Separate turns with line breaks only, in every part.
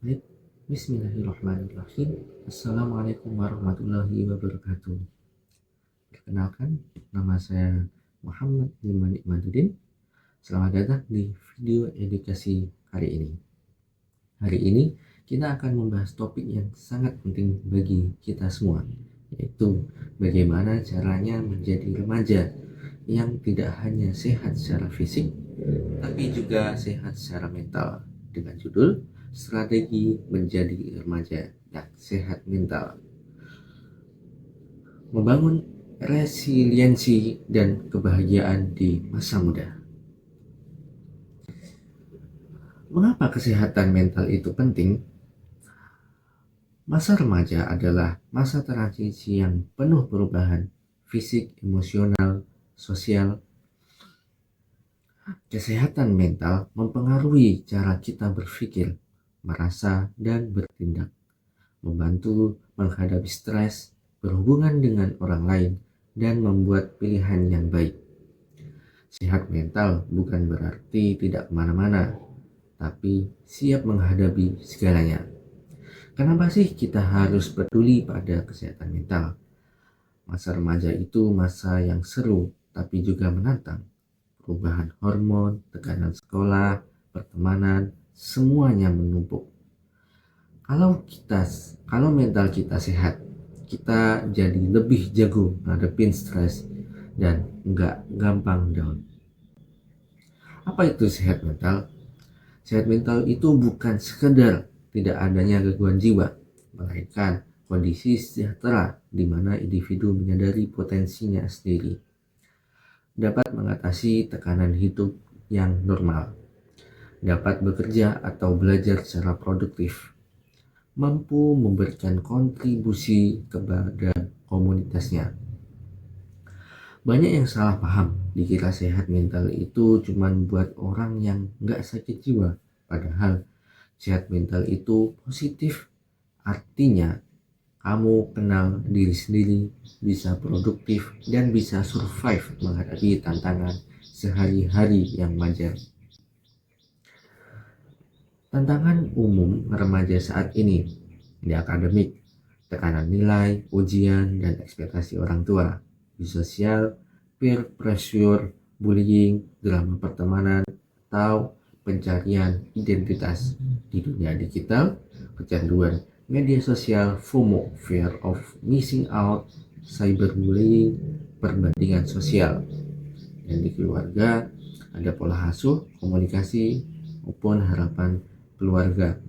Baik, Bismillahirrahmanirrahim. Assalamualaikum warahmatullahi wabarakatuh. Perkenalkan, nama saya Muhammad Iman Imaduddin. Selamat datang di video edukasi hari ini. Hari ini kita akan membahas topik yang sangat penting bagi kita semua, yaitu bagaimana caranya menjadi remaja yang tidak hanya sehat secara fisik, tapi juga sehat secara mental, dengan judul Strategi Menjadi Remaja yang Sehat Mental. Membangun resiliensi dan kebahagiaan di masa muda. Mengapa kesehatan mental itu penting? Masa remaja adalah masa transisi yang penuh perubahan fisik, emosional, sosial. Kesehatan mental mempengaruhi cara kita berpikir, merasa, dan bertindak, membantu menghadapi stres, berhubungan dengan orang lain, dan membuat pilihan yang baik. Sehat mental bukan berarti tidak kemana-mana, tapi siap menghadapi segalanya. Kenapa sih kita harus peduli pada kesehatan mental? Masa remaja itu masa yang seru, tapi juga menantang. Perubahan hormon, tekanan sekolah, pertemanan, semuanya menumpuk. Kalau mental kita sehat, kita jadi lebih jago ngadepin stres dan nggak gampang down. Apa itu sehat mental? Sehat mental itu bukan sekedar tidak adanya gangguan jiwa, melainkan kondisi sejahtera di mana individu menyadari potensinya sendiri, dapat mengatasi tekanan hidup yang normal, dapat bekerja atau belajar secara produktif, mampu memberikan kontribusi kepada komunitasnya. Banyak yang salah paham, dikira sehat mental itu cuma buat orang yang nggak sakit jiwa. Padahal sehat mental itu positif, artinya kamu kenal diri sendiri, bisa produktif, dan bisa survive menghadapi tantangan sehari-hari yang wajar. Tantangan umum remaja saat ini di akademik, tekanan nilai, ujian, dan ekspektasi orang tua. Di sosial, peer pressure, bullying, drama pertemanan, atau pencarian identitas. Di dunia digital, kecanduan media sosial, FOMO, fear of missing out, cyberbullying, perbandingan sosial. Dan di keluarga, ada pola asuh, komunikasi, maupun harapan keluarga.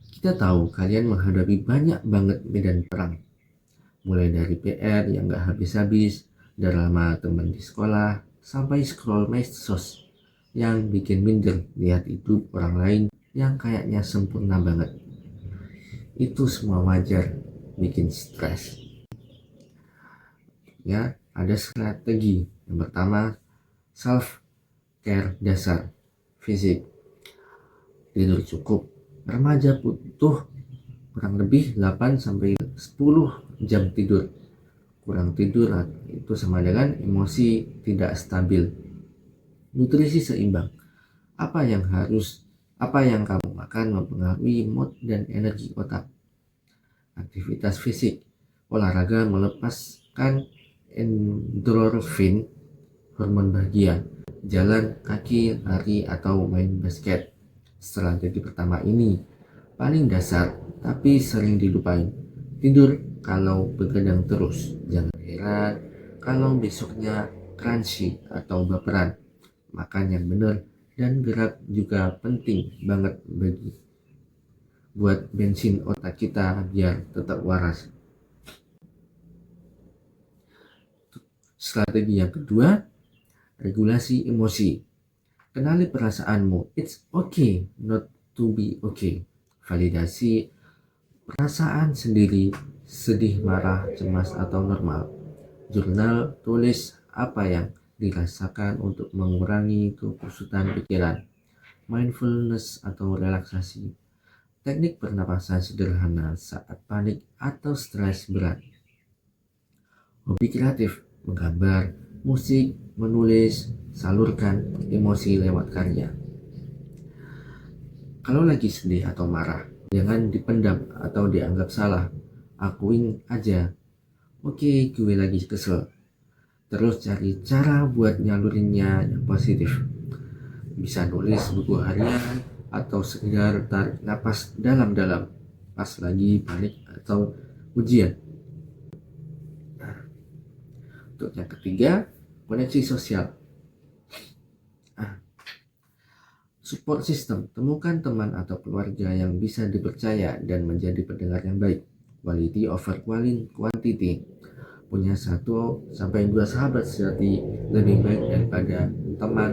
Kita tahu kalian menghadapi banyak banget medan perang, mulai dari PR yang gak habis-habis, drama teman di sekolah, sampai scroll medsos yang bikin minder lihat hidup orang lain yang kayaknya sempurna banget. Itu semua wajar bikin stres. Ya, ada strategi. Yang pertama, self care dasar fisik. Tidur cukup. Remaja butuh kurang lebih 8 sampai 10 jam tidur. Kurang tidur itu sama dengan emosi tidak stabil. Nutrisi seimbang. Apa yang kamu makan mempengaruhi mood dan energi otak. Aktivitas fisik. Olahraga melepaskan endorfin, hormon bahagia. Jalan kaki, lari, atau main basket. Strategi pertama ini paling dasar tapi sering dilupain. Tidur kalau begadang terus. Jangan heran kalau besoknya crunchy atau baperan. Makan yang benar dan gerak juga penting banget buat bensin otak kita biar tetap waras. Strategi yang kedua, regulasi emosi. Kenali perasaanmu. It's okay not to be okay. Validasi perasaan sendiri, sedih, marah, cemas, atau normal. Jurnal, tulis apa yang dirasakan untuk mengurangi kekusutan pikiran. Mindfulness atau relaksasi. Teknik pernapasan sederhana saat panik atau stres berat. Hobi kreatif, menggambar, musik, menulis, salurkan emosi lewat karya. Kalau lagi sedih atau marah, jangan dipendam atau dianggap salah. Akuin aja, oke gue lagi kesel. Terus cari cara buat nyalurinnya yang positif. Bisa nulis buku harian atau sekedar tarik napas dalam-dalam pas lagi panik atau ujian. Untuk yang ketiga, koneksi sosial. Support system, temukan teman atau keluarga yang bisa dipercaya dan menjadi pendengar yang baik. Quality over quantity. Punya 1-2 sahabat sejati lebih baik daripada teman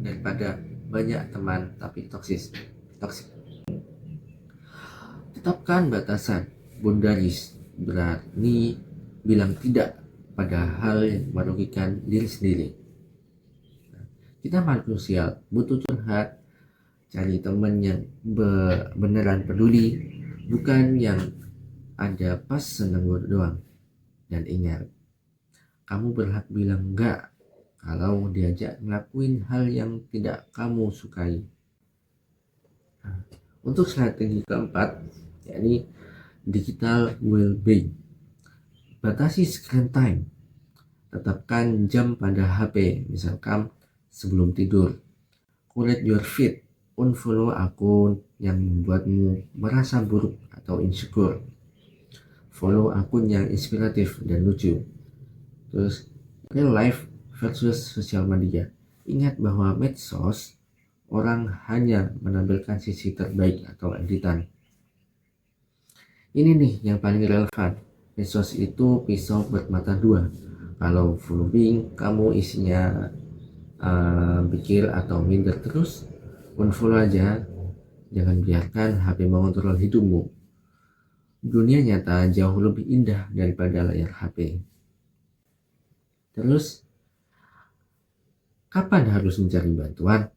daripada banyak teman tapi toksik. Tetapkan batasan, boundaries, berani bilang tidak pada hal yang merugikan diri sendiri. Kita manusia butuh curhat, cari teman yang beneran peduli, bukan yang ada pas seneng doang. Dan ingat, kamu berhak bilang enggak kalau diajak ngelakuin hal yang tidak kamu sukai. Untuk strategi keempat, yakni digital well-being. Batasi screen time. Tetapkan jam pada HP, misalkan sebelum tidur. Curate your feed, unfollow akun yang membuatmu merasa buruk atau insecure. Follow akun yang inspiratif dan lucu. Terus real life versus sosial media. Ingat bahwa medsos orang hanya menampilkan sisi terbaik atau editan. Ini nih yang paling relevan. Medsos itu pisau bermata dua. Kalau following kamu isinya pikir atau minder terus, unfollow aja. Jangan biarkan HP mengontrol hidupmu. Dunia nyata jauh lebih indah daripada layar HP. Terus, kapan harus mencari bantuan?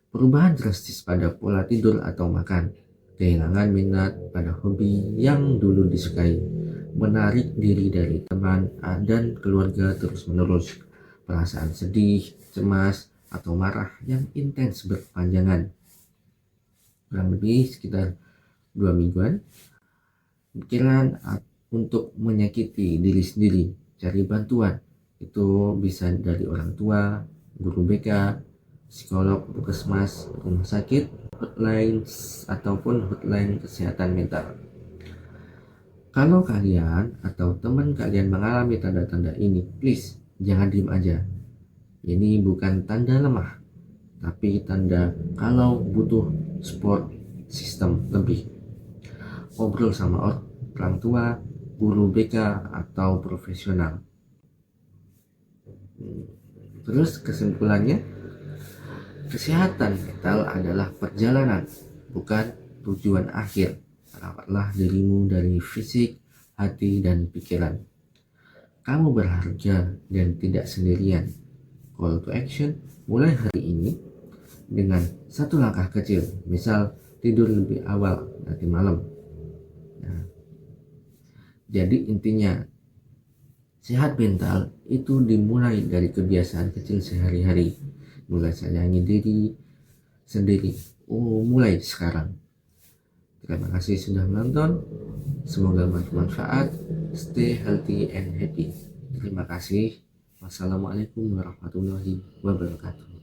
Perubahan drastis pada pola tidur atau makan, kehilangan minat pada hobi yang dulu disukai, menarik diri dari teman dan keluarga terus-menerus, perasaan sedih, cemas, atau marah yang intens berkepanjangan. Kurang lebih sekitar 2 mingguan. Pikiran untuk menyakiti diri sendiri, cari bantuan. Itu bisa dari orang tua, guru BK, psikolog, puskesmas, rumah sakit, hotline, ataupun hotline kesehatan mental. Kalau kalian atau teman kalian mengalami tanda-tanda ini, please jangan diem aja. Ini bukan tanda lemah, tapi tanda kalau butuh support system lebih. Ngobrol sama orang tua, guru BK, atau profesional. Terus kesimpulannya, kesehatan mental adalah perjalanan, bukan tujuan akhir. Rawatlah dirimu dari fisik, hati, dan pikiran. Kamu berharga dan tidak sendirian. Call to action, mulai hari ini dengan 1 langkah kecil, misal tidur lebih awal nanti malam. Jadi intinya, sehat mental itu dimulai dari kebiasaan kecil sehari-hari. Mulai sayangi diri sendiri. Mulai sekarang. Terima kasih sudah menonton. Semoga bermanfaat. Stay healthy and happy. Terima kasih. Wassalamualaikum warahmatullahi wabarakatuh.